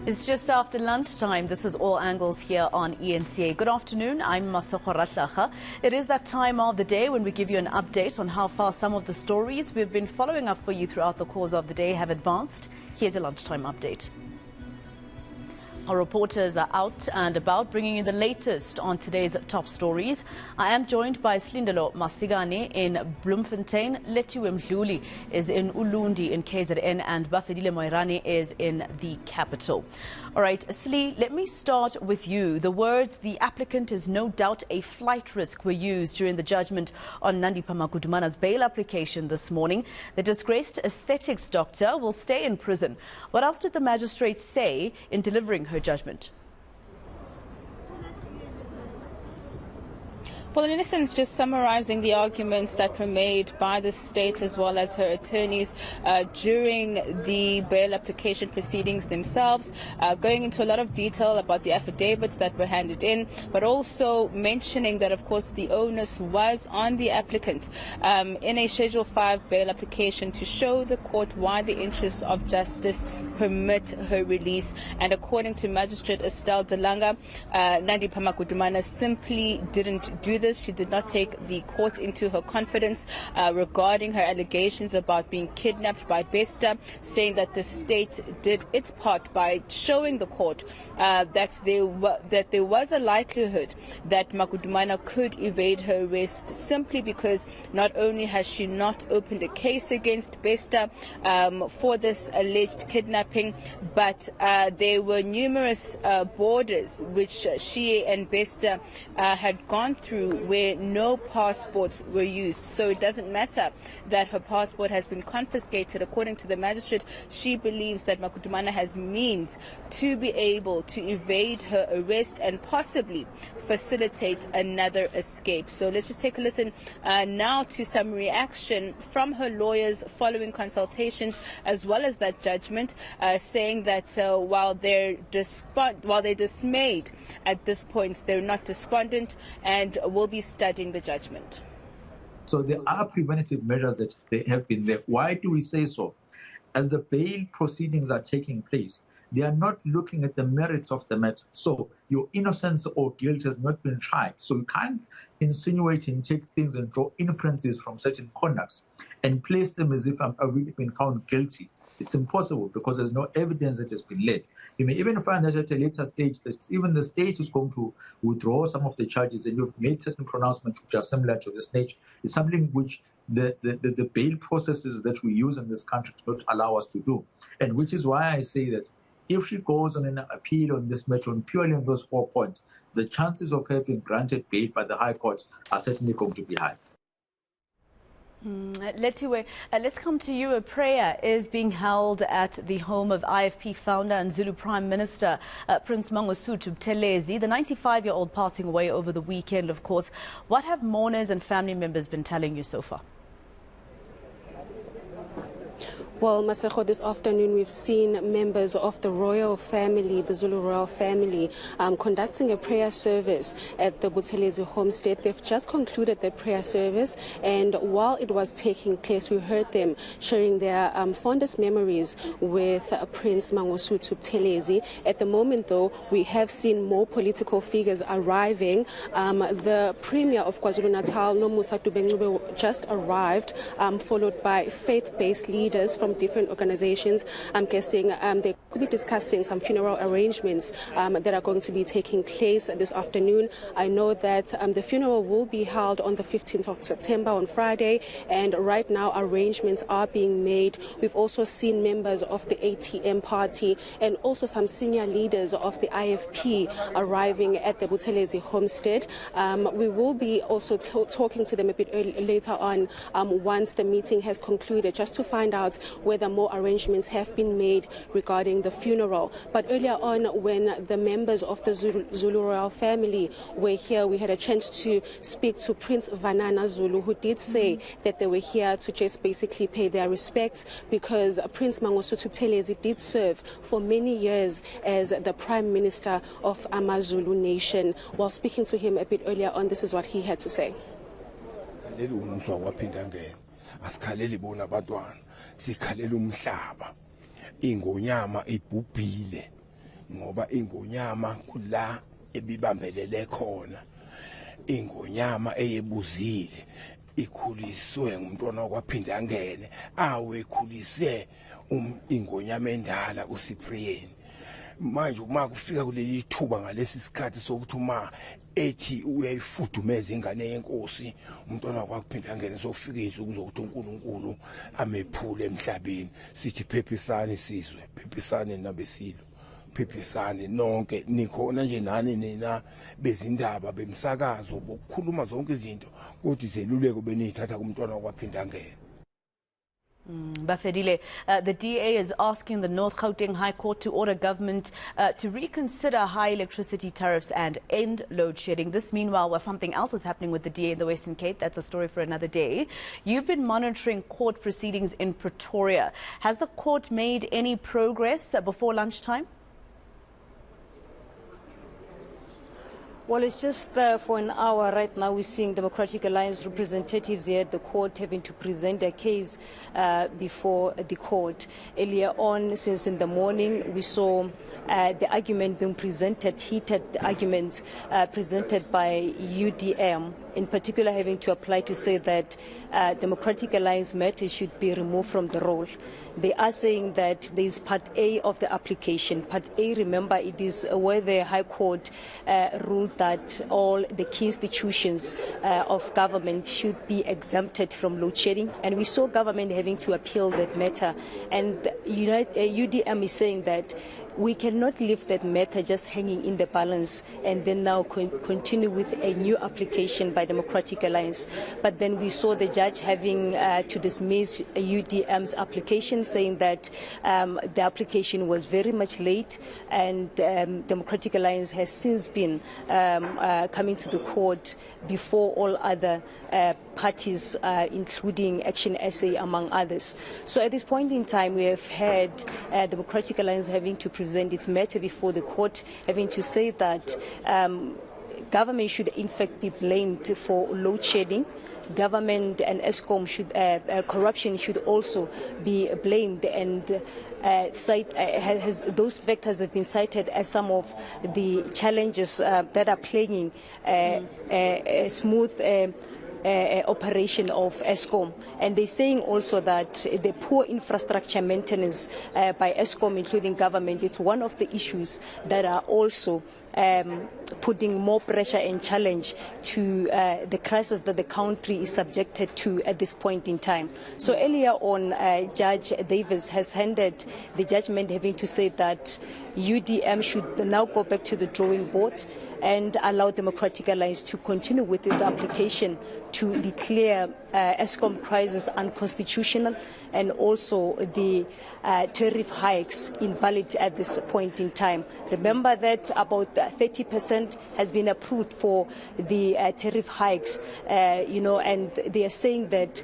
It's just after lunchtime. This is All Angles here on eNCA. Good afternoon. I'm Masakho Ratlacha. It is that time of the day when we give you an update on how far some of the stories we've been following up for you throughout the course of the day have advanced. Here's a lunchtime update. Our reporters are out and about bringing you the latest on today's top stories. I am joined by Slindelo Masigane in Bloemfontein, Letiwe Mdluli is in Ulundi in KZN, and Bafedile Moirane is in the capital. All right, Sli, let me start with you. The words "the applicant is no doubt a flight risk" were used during the judgment on Nandipha Magudumana's bail application this morning. The disgraced aesthetics doctor will stay in prison. What else did the magistrate say in delivering her judgment? Well, in essence, just summarizing the arguments that were made by the state as well as her attorneys during the bail application proceedings themselves, going into a lot of detail about the affidavits that were handed in, but also mentioning that, of course, the onus was on the applicant in a Schedule 5 bail application to show the court why the interests of justice permit her release. And according to Magistrate Estelle Delanga, Nandipha Magudumana simply didn't do this. She did not take the court into her confidence regarding her allegations about being kidnapped by Besta, saying that the state did its part by showing the court that there was a likelihood that Magudumana could evade her arrest simply because not only has she not opened a case against Besta for this alleged kidnapping, but there were numerous borders which she and Besta had gone through where no passports were used. So it doesn't matter that her passport has been confiscated. According to the magistrate, she believes that Magudumana has means to be able to evade her arrest and possibly facilitate another escape. So let's just take a listen now to some reaction from her lawyers following consultations as well as that judgment, saying that while they're dismayed at this point, they're not despondent and will be studying the judgment. So there are preventative measures that they have been there. Why do we say so? As the bail proceedings are taking place, they are not looking at the merits of the matter. So your innocence or guilt has not been tried. So you can't insinuate and take things and draw inferences from certain conducts and place them as if I've really been found guilty. It's impossible because there's no evidence that has been laid. You may even find that at a later stage that even the state is going to withdraw some of the charges, and you've made certain pronouncements which are similar to this nature. It's something which the bail processes that we use in this country do not allow us to do. And which is why I say that if she goes on an appeal on this matter and purely on those 4 points, the chances of her being granted bail by the High Court are certainly going to be high. Letiwe, let's come to you. A prayer is being held at the home of IFP founder and Zulu Prime Minister Prince Mangosuthu Buthelezi, the 95-year-old passing away over the weekend, of course. What have mourners and family members been telling you so far? Well, Masakho, this afternoon we've seen members of the royal family, the Zulu royal family, conducting a prayer service at the Buthelezi homestead. They've just concluded their prayer service, and while it was taking place, we heard them sharing their fondest memories with Prince Mangosuthu Buthelezi. At the moment, though, we have seen more political figures arriving. The Premier of KwaZulu-Natal, Nomusa Dube-Ncube, just arrived, followed by faith-based leaders from different organizations. I'm guessing they could be discussing some funeral arrangements that are going to be taking place this afternoon. I know that the funeral will be held on the 15th of September on Friday, and right now arrangements are being made. We've also seen members of the ATM party and also some senior leaders of the IFP arriving at the Buthelezi homestead. We will be also talking to them a bit later on once the meeting has concluded, just to find out whether more arrangements have been made regarding the funeral. But earlier on, when the members of the Zulu royal family were here, we had a chance to speak to Prince Vanana Zulu, who did say that they were here to just basically pay their respects because Prince Mangosuthu Buthelezi did serve for many years as the Prime Minister of AmaZulu Nation. While speaking to him a bit earlier on, this is what he had to say. Sikhalela umhlaba ingonyama ibhubhile ngoba ingonyama kula ebibambelele khona ingonyama eyebuzile ikhuliswe ngumntwana okwaphinda angene awekhulise ingonyama endala uSipriyeni manje uma kufika kuleli thuba ngalesi sikhathi sokuthi uma ethi uyayifudumeza ingane yenkosi umntwana kwakuphinda angene sokufikisa ukuzokuthi uNkulunkulu amephule emhlabeni sithi phephisani sizwe phephisani nabesilo phephisani nonke nikhona nje nani nina bezindaba bemsakazo bokukhuluma zonke izinto kodwa izeluleko beniyithatha kumntwana kwaphinda angene. Buthelezi, the DA is asking the North Gauteng High Court to order government to reconsider high electricity tariffs and end load shedding. This, meanwhile, while something else is happening with the DA in the Western Cape, that's a story for another day. You've been monitoring court proceedings in Pretoria. Has the court made any progress before lunchtime? Well, it's just for an hour right now. We're seeing Democratic Alliance representatives here at the court having to present their case before the court. Earlier on, since in the morning, we saw the argument being presented, heated arguments presented by UDM, in particular having to apply to say that Democratic Alliance matters should be removed from the roll. They are saying that there is Part A of the application. Part A, remember, it is where the High Court ruled that all the key institutions of government should be exempted from load shedding. And we saw government having to appeal that matter. And UDM is saying that we cannot leave that matter just hanging in the balance and then now continue with a new application by Democratic Alliance. But then we saw the judge having to dismiss UDM's application, saying that the application was very much late, and Democratic Alliance has since been coming to the court before all other parties, including Action SA, among others. So at this point in time, we have had Democratic Alliance having to present its matter before the court, having to say that government should in fact be blamed for load shedding. Government and ESCOM should, corruption should also be blamed, and those factors have been cited as some of the challenges that are plaguing a smooth operation of ESCOM. And they're saying also that the poor infrastructure maintenance by ESCOM, including government, it's one of the issues that are also putting more pressure and challenge to the crisis that the country is subjected to at this point in time. So earlier on, Judge Davis has handed the judgment having to say that UDM should now go back to the drawing board and allow Democratic Alliance to continue with its application to declare ESCOM crisis unconstitutional, and also the tariff hikes invalid at this point in time. Remember that about 30% has been approved for the tariff hikes, and they are saying that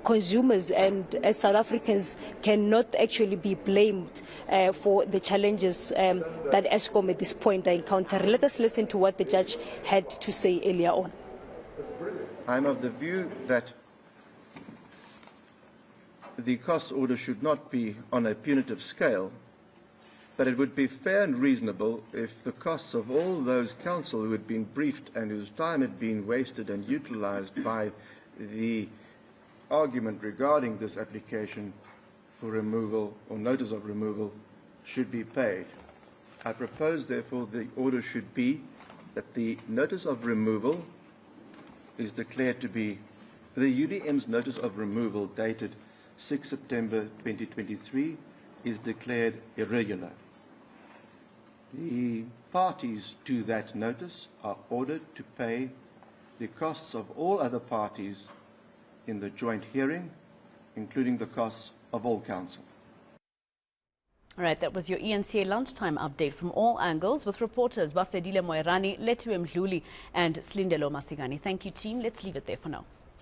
consumers and South Africans cannot actually be blamed for the challenges that ESCOM at this point are encountering. Let us listen to what the judge had to say earlier on. I'm of the view that the cost order should not be on a punitive scale, but it would be fair and reasonable if the costs of all those counsel who had been briefed and whose time had been wasted and utilized by the argument regarding this application for removal or notice of removal should be paid. I propose, therefore, the order should be that the notice of removal is declared to be, the UDM's notice of removal dated 6 September 2023 is declared irregular. The parties to that notice are ordered to pay the costs of all other parties in the joint hearing, including the costs of all counsel. All right, that was your eNCA lunchtime update from all angles with reporters Buthelezi, Lethu Mdluli and Slindelo Masigani. Thank you, team. Let's leave it there for now.